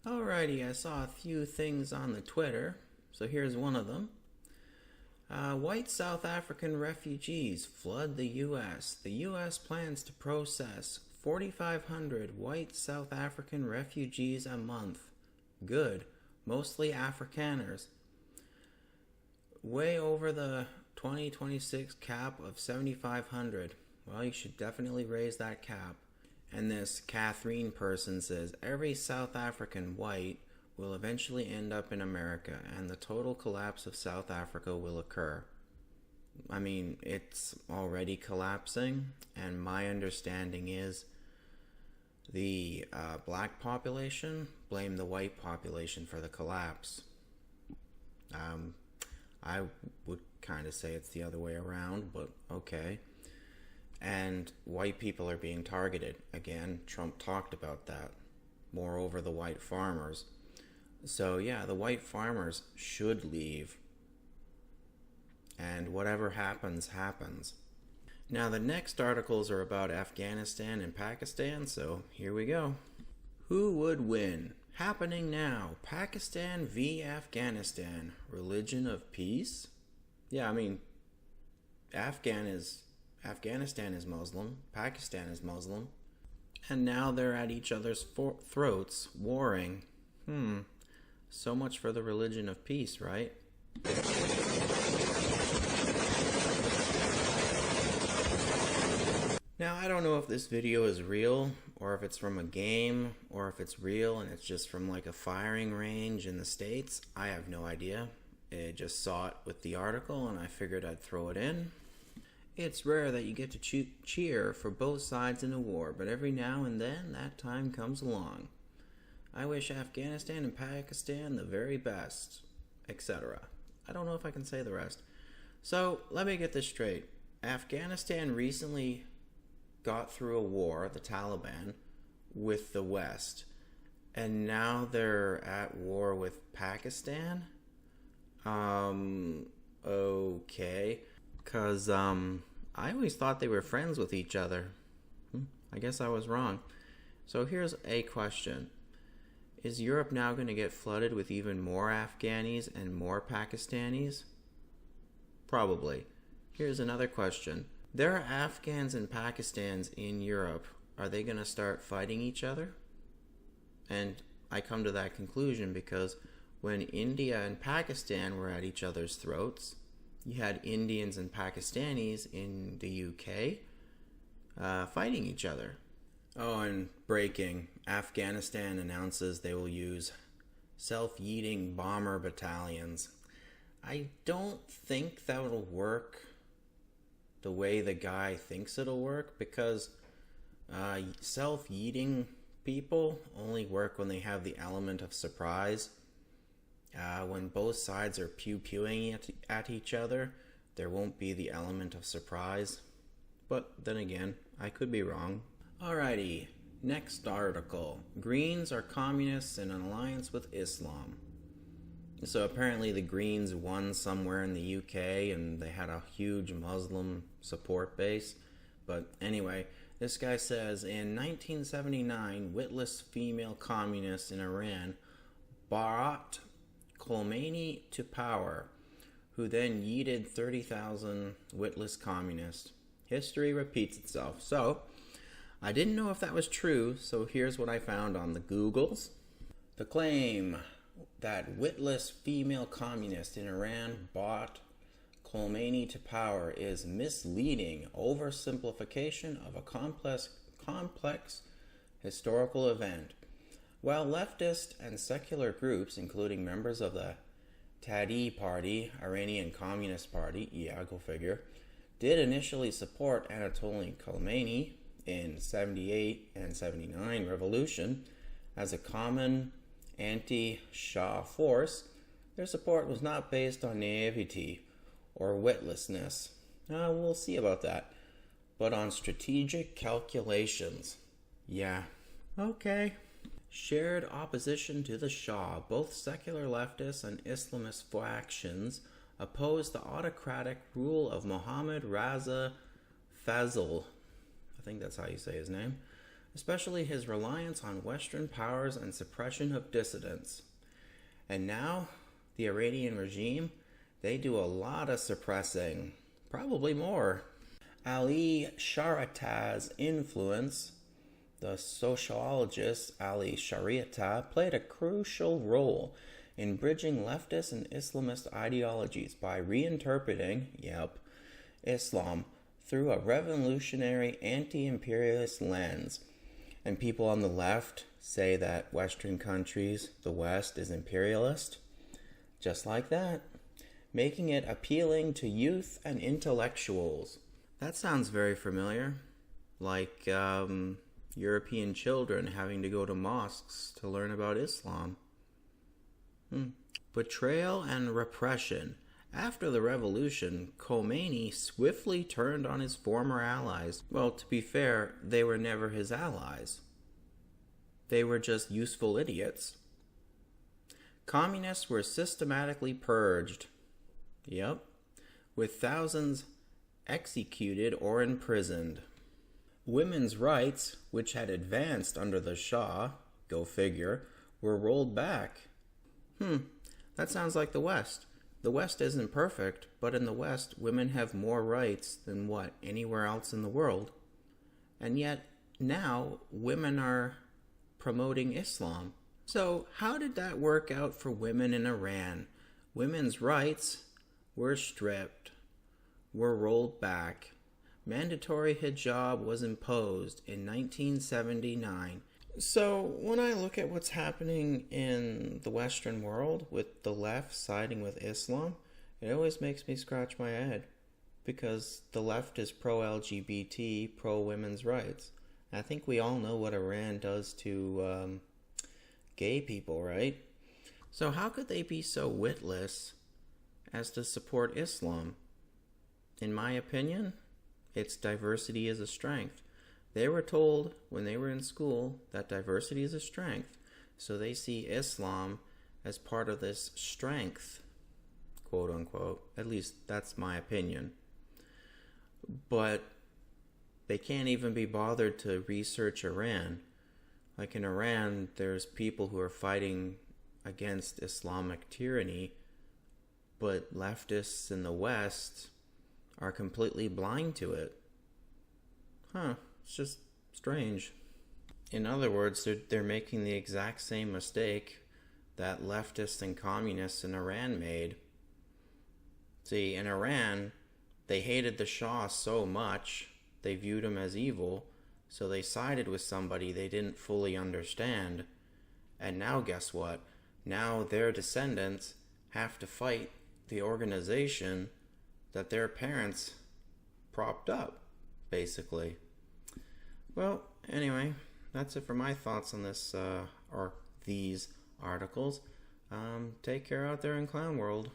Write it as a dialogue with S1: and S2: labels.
S1: Alrighty, I saw a few things on the Twitter, so here's one of them. White South African refugees flood the U.S. The U.S. plans to process 4,500 white South African refugees a month. Good, mostly Afrikaners. Way over the 2026 cap of 7,500. Well, you should definitely raise that cap. And this Catherine person says every South African white will eventually end up in America and the total collapse of South Africa will occur. I mean, it's already collapsing, and my understanding is the black population blame the white population for the collapse. I would kind of say it's the other way around, but okay. And white people are being targeted. Again, Trump talked about that. Moreover, the white farmers. So yeah, the white farmers should leave. And whatever happens, happens. Now the next articles are about Afghanistan and Pakistan, so here we go. Who would win? Happening now. Pakistan v. Afghanistan. Religion of peace? Yeah, I mean, Afghanistan is Muslim, Pakistan is Muslim, and now they're at each other's throats, warring. So much for the religion of peace, right? Now, I don't know if this video is real, or if it's from a game, or if it's real and it's just from like a firing range in the States. I have no idea. I just saw it with the article and I figured I'd throw it in. It's rare that you get to cheer for both sides in a war, but every now and then that time comes along. I wish Afghanistan and Pakistan the very best, etc. I don't know if I can say the rest. So, let me get this straight. Afghanistan recently got through a war, the Taliban, with the West, and now they're at war with Pakistan? Okay. Because, I always thought they were friends with each other. I guess I was wrong. So here's a question. Is Europe now going to get flooded with even more Afghanis and more Pakistanis? Probably. Here's another question. There are Afghans and Pakistans in Europe. Are they going to start fighting each other? And I come to that conclusion because when India and Pakistan were at each other's throats, you had Indians and Pakistanis in the UK fighting each other. Oh, and breaking. Afghanistan announces they will use self-yeeting bomber battalions. I don't think that will work the way the guy thinks it'll work, because self-yeeting people only work when they have the element of surprise. When both sides are pew-pewing at each other, there won't be the element of surprise. But then again, I could be wrong. Alrighty, next article. Greens are communists in an alliance with Islam. So apparently the Greens won somewhere in the UK and they had a huge Muslim support base. But anyway, this guy says, in 1979, witless female communists in Iran brought Khomeini to power, who then yeeted 30,000 witless communists. History repeats itself. So, I didn't know if that was true, so here's what I found on the Googles. The claim that witless female communists in Iran brought Khomeini to power is misleading oversimplification of a complex historical event. While leftist and secular groups, including members of the Tahrir Party, Iranian Communist Party, yeah, go figure, did initially support Anatoly Khomeini in 78 and 79 revolution as a common anti-Shah force, their support was not based on naivety or witlessness. We'll see about that. But on strategic calculations. Yeah, okay. Shared opposition to the Shah, both secular leftists and Islamist factions opposed the autocratic rule of Mohammad Raza Fazl, I think that's how you say his name, especially his reliance on Western powers and suppression of dissidents. And now, the Iranian regime, they do a lot of suppressing, probably more. Ali Shariat's influence, the sociologist Ali Shariat, played a crucial role in bridging leftist and Islamist ideologies by reinterpreting, Islam through a revolutionary anti-imperialist lens. And people on the left say that Western countries, the West, is imperialist. Just like that, making it appealing to youth and intellectuals. That sounds very familiar. Like European children having to go to mosques to learn about Islam. Betrayal and repression. After the revolution, Khomeini swiftly turned on his former allies. Well, to be fair, they were never his allies. They were just useful idiots. Communists were systematically purged. With thousands executed or imprisoned. Women's rights, which had advanced under the Shah, go figure, were rolled back. That sounds like the West. The West isn't perfect, but in the West, women have more rights than anywhere else in the world. And yet, now, women are promoting Islam. So, how did that work out for women in Iran? Women's rights were stripped, were rolled back. Mandatory hijab was imposed in 1979. So, when I look at what's happening in the Western world with the left siding with Islam, it always makes me scratch my head because the left is pro-LGBT, pro-women's rights. I think we all know what Iran does to gay people, right? So how could they be so witless as to support Islam? In my opinion, it's diversity is a strength. They were told when they were in school that diversity is a strength, so they see Islam as part of this strength, quote unquote. At least that's my opinion. But they can't even be bothered to research Iran. Like in Iran, there's people who are fighting against Islamic tyranny, but leftists in the West are completely blind to it. It's just strange. In other words, they're making the exact same mistake that leftists and communists in Iran made. See, in Iran, they hated the Shah so much, they viewed him as evil, so they sided with somebody they didn't fully understand. And now guess what? Now their descendants have to fight the organization that their parents propped up, basically. Well, anyway, that's it for my thoughts on this, or these articles. Take care out there in Clown World.